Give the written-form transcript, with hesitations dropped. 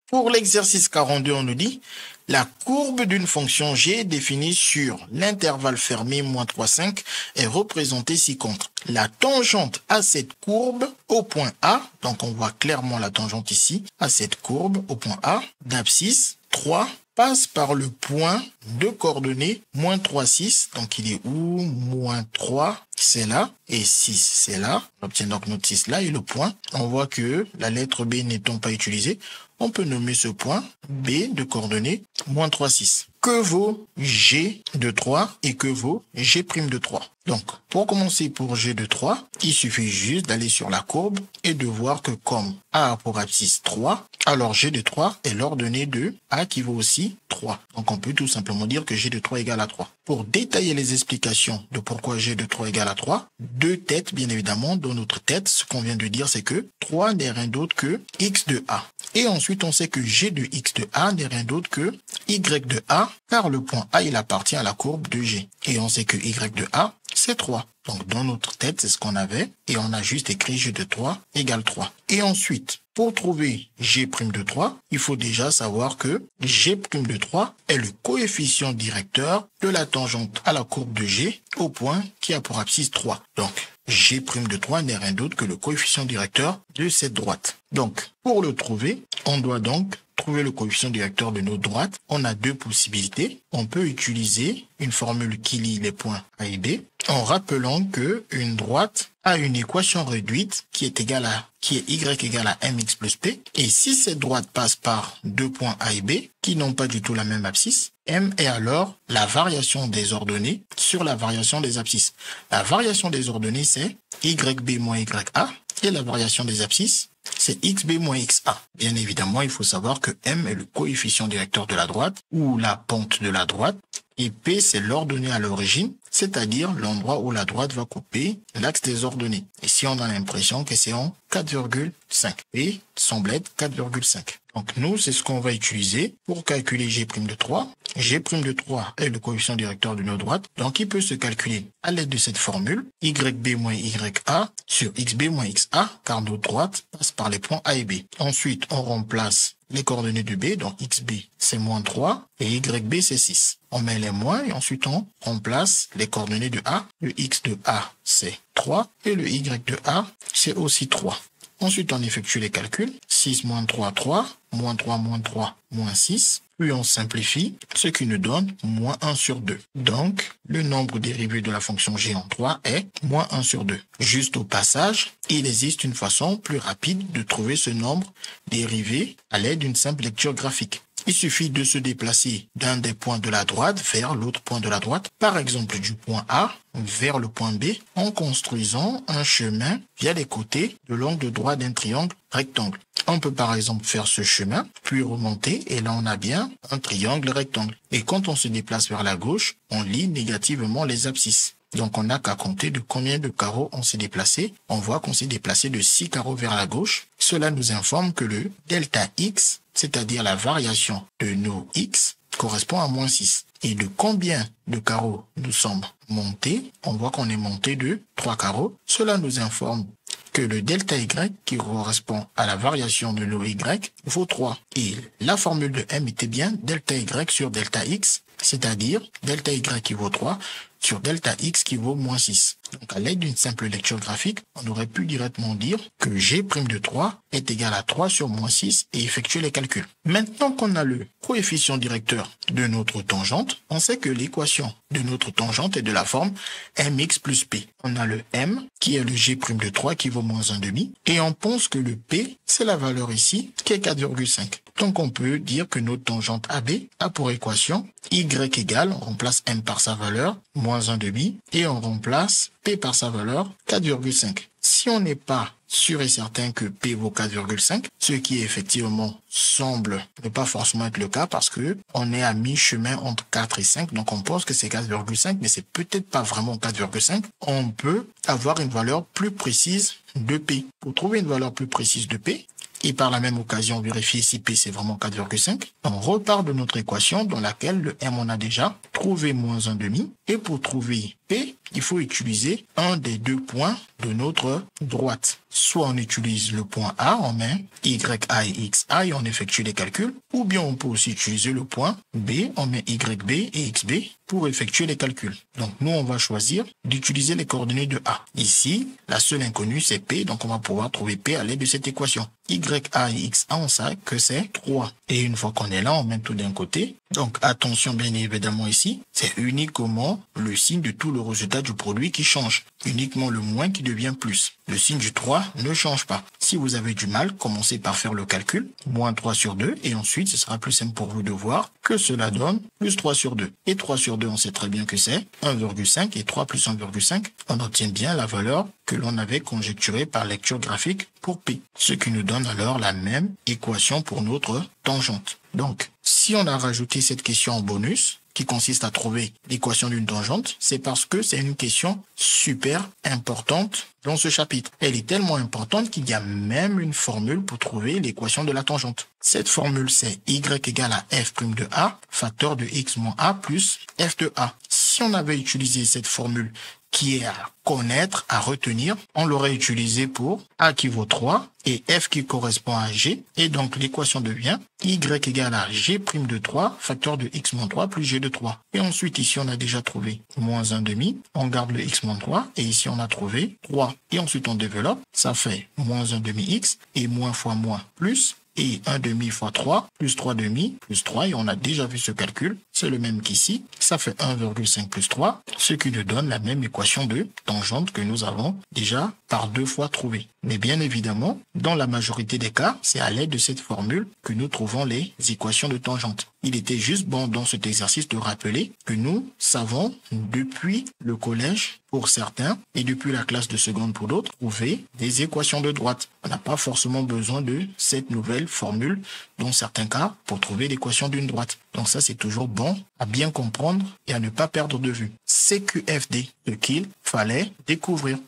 Pour l'exercice 42, on nous dit la courbe d'une fonction g définie sur l'intervalle fermé moins 3, 5 est représentée ci-contre. La tangente à cette courbe au point A, donc on voit clairement la tangente ici, à cette courbe au point A d'abscisse 3 passe par le point de coordonnées moins 3, 6. Donc il est où? Moins 3, c'est là, et 6, c'est là. On obtient donc notre 6 là, et le point, on voit que la lettre B n'étant pas utilisée, on peut nommer ce point B de coordonnées moins 3, 6. Que vaut G de 3 et que vaut G' de 3? Donc, pour commencer pour G de 3, il suffit juste d'aller sur la courbe et de voir que comme A a pour abscisse 3, alors G de 3 est l'ordonnée de A qui vaut aussi 3. Donc, on peut tout simplement dire que G de 3 égale à 3. Pour détailler les explications de pourquoi G de 3 égale à 3, deux têtes, bien évidemment, dans notre tête, ce qu'on vient de dire, c'est que 3 n'est rien d'autre que X de A. Et ensuite, on sait que G de X de A n'est rien d'autre que Y de A, car le point A, il appartient à la courbe de G. Et on sait que Y de A, c'est 3. Donc, dans notre tête, c'est ce qu'on avait. Et on a juste écrit G de 3 égale 3. Et ensuite, pour trouver G' de 3, il faut déjà savoir que G' de 3 est le coefficient directeur de la tangente à la courbe de G au point qui a pour abscisse 3. Donc, G' de 3 n'est rien d'autre que le coefficient directeur de cette droite. Donc, pour le trouver, on doit donc trouver le coefficient directeur de notre droite. On a deux possibilités. On peut utiliser une formule qui lie les points A et B en rappelant que une droite a une équation réduite qui est y égale à mx plus p. Et si cette droite passe par deux points A et B qui n'ont pas du tout la même abscisse, m est alors la variation des ordonnées sur la variation des abscisses. La variation des ordonnées, c'est yb moins ya, et la variation des abscisses, c'est xb moins xa. Bien évidemment, il faut savoir que m est le coefficient directeur de la droite ou la pente de la droite, et p, c'est l'ordonnée à l'origine, c'est-à-dire l'endroit où la droite va couper l'axe des ordonnées. Ici, on a l'impression que c'est en 4,5. P semble être 4,5. Donc, nous, c'est ce qu'on va utiliser pour calculer G' de 3. G' de 3 est le coefficient directeur de notre droite. Donc, il peut se calculer à l'aide de cette formule. YB moins YA sur XB moins XA, car notre droite passe par les points A et B. Ensuite, on remplace les coordonnées de B, donc XB c'est moins 3 et YB c'est 6. On met les moins et ensuite on remplace les coordonnées de A. Le X de A c'est 3 et le Y de A c'est aussi 3. Ensuite on effectue les calculs. 6 moins 3, 3, moins 3, moins 3, moins 6. Puis on simplifie, ce qui nous donne moins 1 sur 2. Donc, le nombre dérivé de la fonction g en 3 est moins 1 sur 2. Juste au passage, il existe une façon plus rapide de trouver ce nombre dérivé à l'aide d'une simple lecture graphique. Il suffit de se déplacer d'un des points de la droite vers l'autre point de la droite, par exemple du point A vers le point B, en construisant un chemin via les côtés de l'angle droit d'un triangle rectangle. On peut par exemple faire ce chemin, puis remonter, et là on a bien un triangle rectangle. Et quand on se déplace vers la gauche, on lie négativement les abscisses. Donc on n'a qu'à compter de combien de carreaux on s'est déplacé. On voit qu'on s'est déplacé de 6 carreaux vers la gauche. Cela nous informe que le delta x, c'est-à-dire la variation de nos x, correspond à moins 6. Et de combien de carreaux nous sommes montés? On voit qu'on est monté de 3 carreaux. Cela nous informe que le delta y, qui correspond à la variation de nos y, vaut 3. Et la formule de m était bien delta y sur delta x, c'est-à-dire delta y qui vaut 3 sur delta x qui vaut moins 6. Donc à l'aide d'une simple lecture graphique, on aurait pu directement dire que G' de 3 est égal à 3 sur moins 6 et effectuer les calculs. Maintenant qu'on a le coefficient directeur de notre tangente, on sait que l'équation de notre tangente est de la forme mx plus p. On a le m qui est le G' de 3 qui vaut moins 1,5 et on pense que le p, c'est la valeur ici qui est 4,5. Donc on peut dire que notre tangente AB a pour équation y égale, on remplace m par sa valeur, moins 1,5, et on remplace p par sa valeur, 4,5. Si on n'est pas sûr et certain que p vaut 4,5, ce qui effectivement semble ne pas forcément être le cas parce que on est à mi-chemin entre 4 et 5, donc on pense que c'est 4,5, mais c'est peut-être pas vraiment 4,5. On peut avoir une valeur plus précise de p. Pour trouver une valeur plus précise de p, et par la même occasion vérifier si P c'est vraiment 4,5. On repart de notre équation dans laquelle le M on a déjà trouvé moins 1,5. Et pour trouver P, il faut utiliser un des deux points de notre droite. Soit on utilise le point A, on met YA et XA et on effectue les calculs, ou bien on peut aussi utiliser le point B, on met YB et XB pour effectuer les calculs. Donc nous, on va choisir d'utiliser les coordonnées de A. Ici, la seule inconnue, c'est P, donc on va pouvoir trouver P à l'aide de cette équation. YA et XA, on sait que c'est 3. Et une fois qu'on est là, on met tout d'un côté. Donc attention bien évidemment ici, c'est uniquement le signe de tout le résultat du produit qui change. Uniquement le moins qui devient plus. Le signe du 3 ne change pas. Si vous avez du mal, commencez par faire le calcul. Moins 3 sur 2 et ensuite ce sera plus simple pour vous de voir que cela donne plus 3 sur 2. Et 3 sur 2, on sait très bien que c'est 1,5 et 3 plus 1,5, on obtient bien la valeur que l'on avait conjecturée par lecture graphique pour P. Ce qui nous donne alors la même équation pour notre tangente. Donc, si on a rajouté cette question en bonus, qui consiste à trouver l'équation d'une tangente, c'est parce que c'est une question super importante dans ce chapitre. Elle est tellement importante qu'il y a même une formule pour trouver l'équation de la tangente. Cette formule, c'est y égale à f' de a, facteur de x moins a plus f de a. Si on avait utilisé cette formule qui est à connaître, à retenir, on l'aurait utilisé pour a qui vaut 3 et f qui correspond à g. Et donc l'équation devient y égale à g' de 3, facteur de x moins 3 plus g de 3. Et ensuite ici on a déjà trouvé moins 1 demi, on garde le x moins 3 et ici on a trouvé 3. Et ensuite on développe, ça fait moins 1 demi x et moins fois moins plus. Et 1 demi fois 3, plus 3 demi, plus 3, et on a déjà vu ce calcul, c'est le même qu'ici, ça fait 1,5 plus 3, ce qui nous donne la même équation de tangente que nous avons déjà par 2 fois trouvée. Mais bien évidemment, dans la majorité des cas, c'est à l'aide de cette formule que nous trouvons les équations de tangente. Il était juste bon dans cet exercice de rappeler que nous savons depuis le collège pour certains et depuis la classe de seconde pour d'autres trouver des équations de droite. On n'a pas forcément besoin de cette nouvelle formule dans certains cas pour trouver l'équation d'une droite. Donc ça, c'est toujours bon à bien comprendre et à ne pas perdre de vue. CQFD, ce qu'il fallait découvrir.